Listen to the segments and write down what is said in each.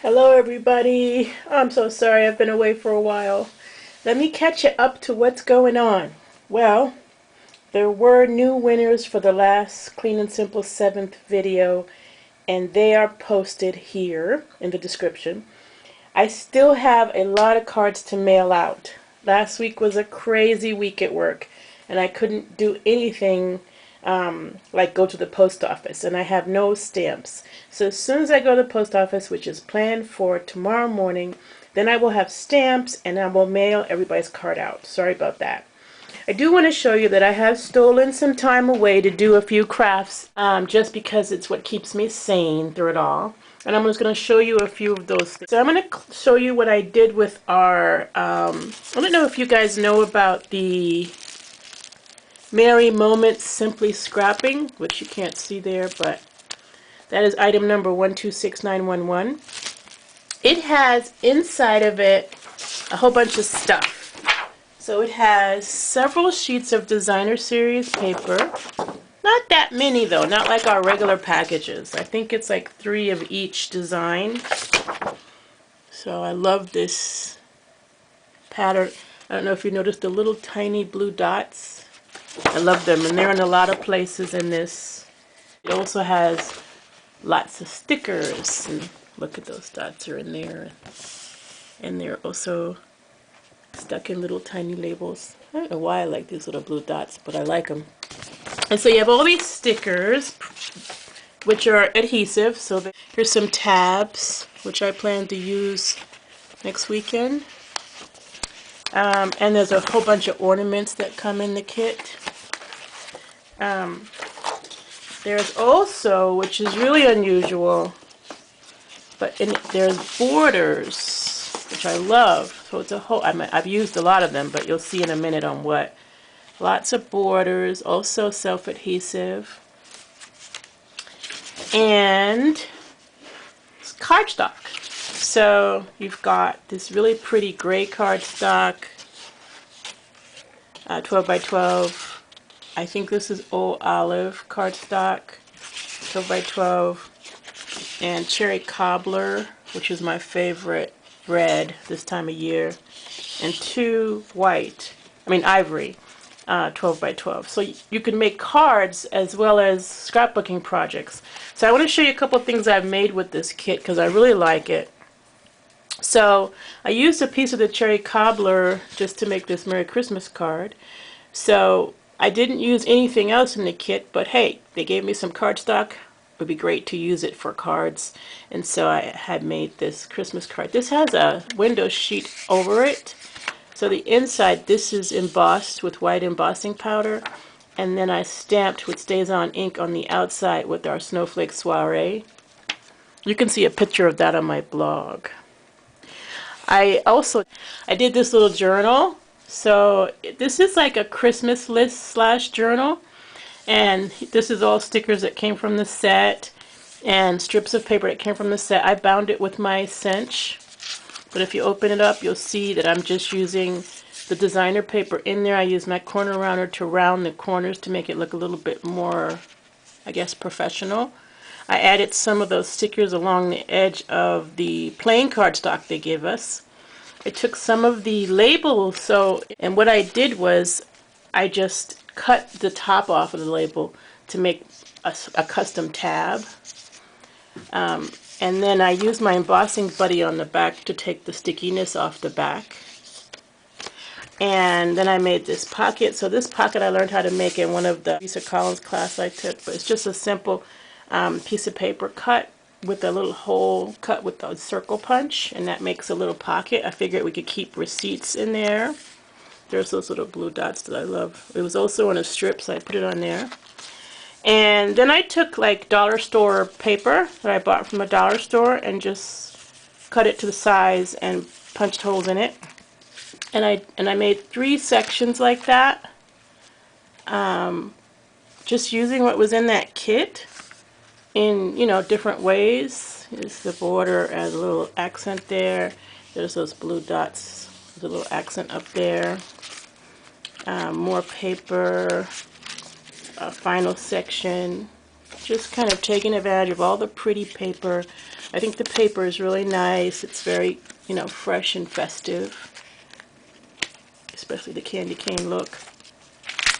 Hello everybody. I'm so sorry I've been away for a while. Let me catch you up to what's going on. Well, there were new winners for the last Clean and Simple 7th video, and they are posted here in the description. I still have a lot of cards to mail out. Last week was a crazy week at work, and I couldn't do anything like go to the post office, and I have no stamps. So as soon as I go to the post office, which is planned for tomorrow morning, then I will have stamps and I will mail everybody's card out. Sorry about that. I do want to show you that I have stolen some time away to do a few crafts just because it's what keeps me sane through it all. And I'm just going to show you a few of those things. So I'm going to show you what I did with our, I don't know if you guys know about the Merry Moments Simply Scrapping, which you can't see there, but that is item number 126911. It has inside of it a whole bunch of stuff. So it has several sheets of designer series paper. Not that many though, not like our regular packages. I think it's like 3 of each design. So I love this pattern. I don't know if you noticed the little tiny blue dots. I love them, and they're in a lot of places in this. It also has lots of stickers, and look at those dots are in there. And they're also stuck in little tiny labels. I don't know why I like these little blue dots, but I like them. And so you have all these stickers, which are adhesive. So here's some tabs, which I plan to use next weekend. And there's a whole bunch of ornaments that come in the kit. There's also, which is really unusual, but there's borders, which I love. So it's a whole, I've used a lot of them, but you'll see in a minute on what. Lots of borders, also self-adhesive. And it's cardstock. So you've got this really pretty gray cardstock, 12 by 12. I think this is old olive cardstock, 12 by 12. And cherry cobbler, which is my favorite red this time of year. And 2 ivory, 12 by 12. So you can make cards as well as scrapbooking projects. So I want to show you a couple of things I've made with this kit because I really like it. So I used a piece of the cherry cobbler just to make this Merry Christmas card. So I didn't use anything else in the kit, but hey, they gave me some cardstock. It would be great to use it for cards. And so I had made this Christmas card. This has a window sheet over it. So the inside, this is embossed with white embossing powder. And then I stamped with StazOn ink on the outside with our Snowflake Soiree. You can see a picture of that on my blog. I did this little journal. So this is like a Christmas list slash journal. And this is all stickers that came from the set and strips of paper that came from the set. I bound it with my cinch. But if you open it up, you'll see that I'm just using the designer paper in there. I use my corner rounder to round the corners to make it look a little bit more, I guess, professional. I added some of those stickers along the edge of the plain cardstock they give us. I took some of the labels, and what I did was I just cut the top off of the label to make a custom tab. And then I used my embossing buddy on the back to take the stickiness off the back. And then I made this pocket. So this pocket I learned how to make in one of the Lisa Collins class I took, but it's just a simple piece of paper cut with a little hole cut with a circle punch, and that makes a little pocket. I figured we could keep receipts in there. There's those little blue dots that I love. It was also on a strip, so I put it on there. And then I took like dollar store paper that I bought from a dollar store and just cut it to the size and punched holes in it. And I made 3 sections like that. Just using what was in that kit in, different ways. Here's the border as a little accent there. There's those blue dots. There's a little accent up there. More paper. A final section. Just kind of taking advantage of all the pretty paper I think the paper is really nice. It's very, you know, fresh and festive, especially the candy cane look.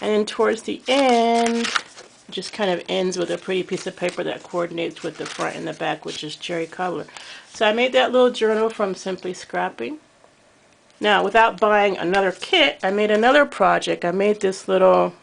And then towards the end, it just kind of ends with a pretty piece of paper that coordinates with the front and the back, which is cherry color. So I made that little journal from Simply Scrapping. Now, without buying another kit, I made another project. I made this little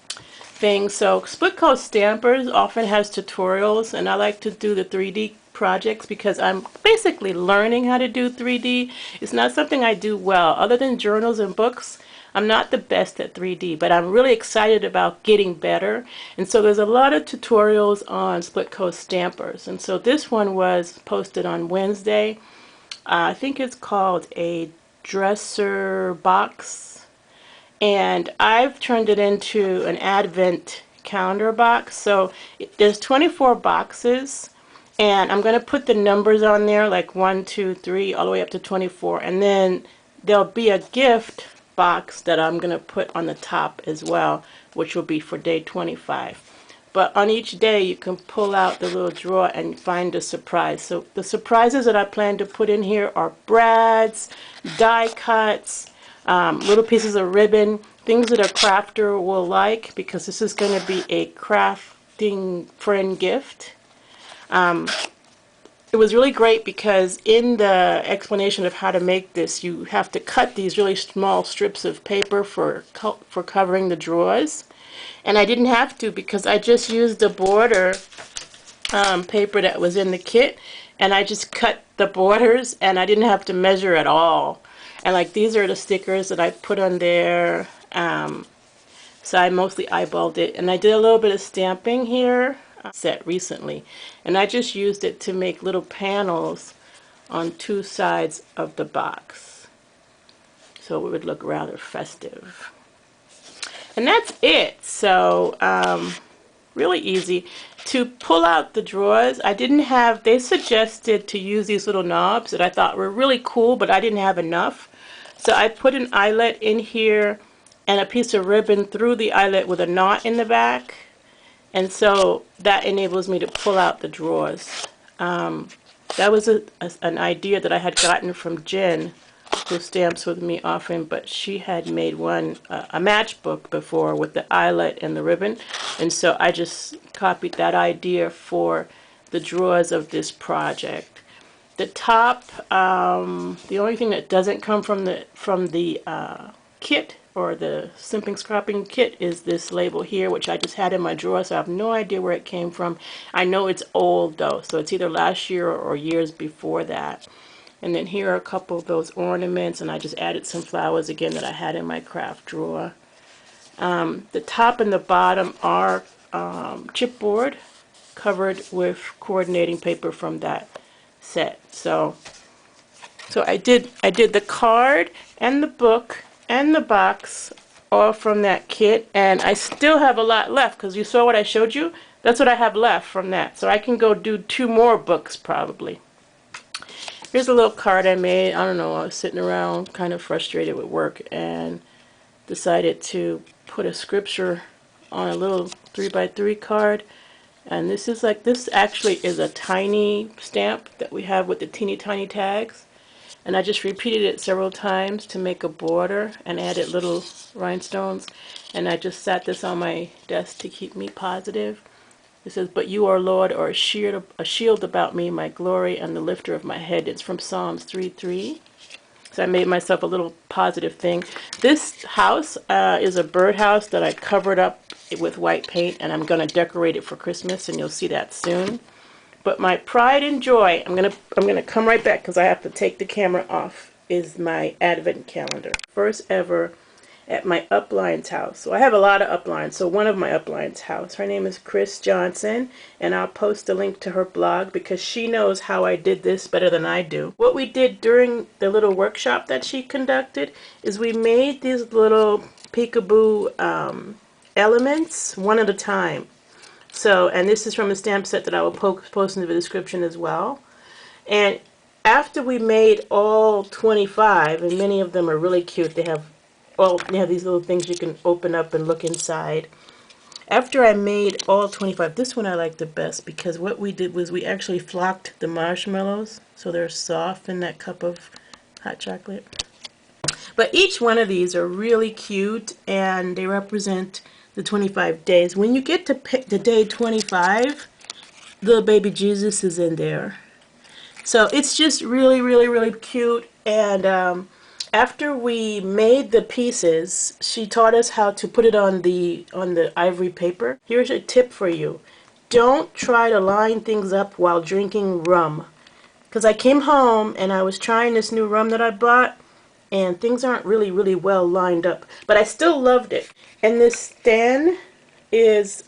thing. So Split Coat Stampers often has tutorials, and I like to do the 3D projects because I'm basically learning how to do 3D. It's not something I do well. Other than journals and books, I'm not the best at 3D, but I'm really excited about getting better. And so there's a lot of tutorials on Split Coat Stampers. And so this one was posted on Wednesday. I think it's called a dresser box. And I've turned it into an advent calendar box. So there's 24 boxes. And I'm going to put the numbers on there, like 1, 2, 3, all the way up to 24. And then there'll be a gift box that I'm going to put on the top as well, which will be for day 25. But on each day you can pull out the little drawer and find a surprise. So the surprises that I plan to put in here are brads, die cuts, little pieces of ribbon, things that a crafter will like, because this is going to be a crafting friend gift. It was really great because in the explanation of how to make this, you have to cut these really small strips of paper for covering the drawers. And I didn't have to because I just used the border paper that was in the kit, and I just cut the borders, and I didn't have to measure at all. And like these are the stickers that I put on there. So I mostly eyeballed it, and I did a little bit of stamping here set recently, and I just used it to make little panels on 2 sides of the box, so it would look rather festive. And that's it. So really easy to pull out the drawers. I didn't have, they suggested to use these little knobs that I thought were really cool, but I didn't have enough, so I put an eyelet in here and a piece of ribbon through the eyelet with a knot in the back. And so that enables me to pull out the drawers. That was an idea that I had gotten from Jen, who stamps with me often, but she had made one, a matchbook before with the eyelet and the ribbon. And so I just copied that idea for the drawers of this project. The top, the only thing that doesn't come from the kit, or the Simping Scrapping kit, is this label here, which I just had in my drawer, so I have no idea where it came from. I know it's old though, so it's either last year or years before that. And then here are a couple of those ornaments, and I just added some flowers again that I had in my craft drawer. The top and the bottom are chipboard covered with coordinating paper from that set. So I did the card and the book and the box all from that kit, and I still have a lot left because you saw what I showed you. That's what I have left from that, so I can go do 2 more books probably. Here's a little card I made. I don't know, I was sitting around kind of frustrated with work and decided to put a scripture on a little 3x3 card. And this is like, this actually is a tiny stamp that we have with the teeny tiny tags. And I just repeated it several times to make a border and added little rhinestones. And I just sat this on my desk to keep me positive. It says, "But you, O Lord, are a shield about me, my glory, and the lifter of my head." It's from Psalms 3:3. So I made myself a little positive thing. This house is a birdhouse that I covered up with white paint, and I'm going to decorate it for Christmas, and you'll see that soon. But my pride and joy, I'm gonna come right back because I have to take the camera off, is my advent calendar. First ever at my upline's house. So I have a lot of uplines. So one of my upline's house, her name is Chris Johnson, and I'll post a link to her blog because she knows how I did this better than I do. What we did during the little workshop that she conducted is we made these little peekaboo elements one at a time. So, and this is from a stamp set that I will post in the description as well. And after we made all 25, and many of them are really cute, they have these little things you can open up and look inside. After I made all 25, this one I like the best because what we did was we actually flocked the marshmallows so they're soft in that cup of hot chocolate. But each one of these are really cute and they represent the 25 days. When you get to pick the day 25, little baby Jesus is in there. So it's just really, really, really cute. And after we made the pieces, she taught us how to put it on the ivory paper. Here's a tip for you. Don't try to line things up while drinking rum. Because I came home and I was trying this new rum that I bought and things aren't really, really well lined up. But I still loved it. And this stand is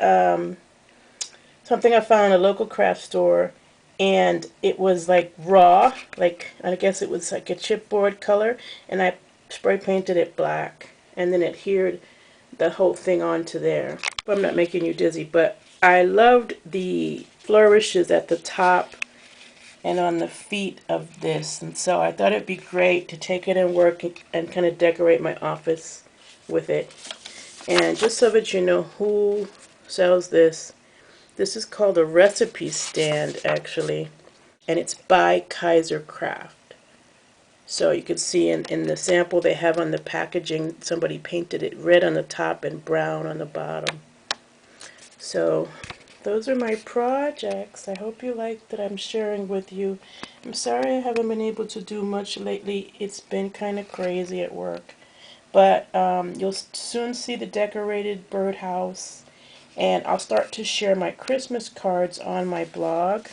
something I found in a local craft store, and it was like raw, like I guess it was like a chipboard color, and I spray painted it black, and then adhered the whole thing onto there. I'm not making you dizzy, but I loved the flourishes at the top and on the feet of this, and so I thought it'd be great to take it and work and kind of decorate my office with it. And just so that you know who sells this, this is called a recipe stand, actually, and it's by Kaiser Craft. So you can see in the sample they have on the packaging, somebody painted it red on the top and brown on the bottom. So those are my projects. I hope you like that I'm sharing with you. I'm sorry I haven't been able to do much lately. It's been kind of crazy at work. But you'll soon see the decorated birdhouse. And I'll start to share my Christmas cards on my blog.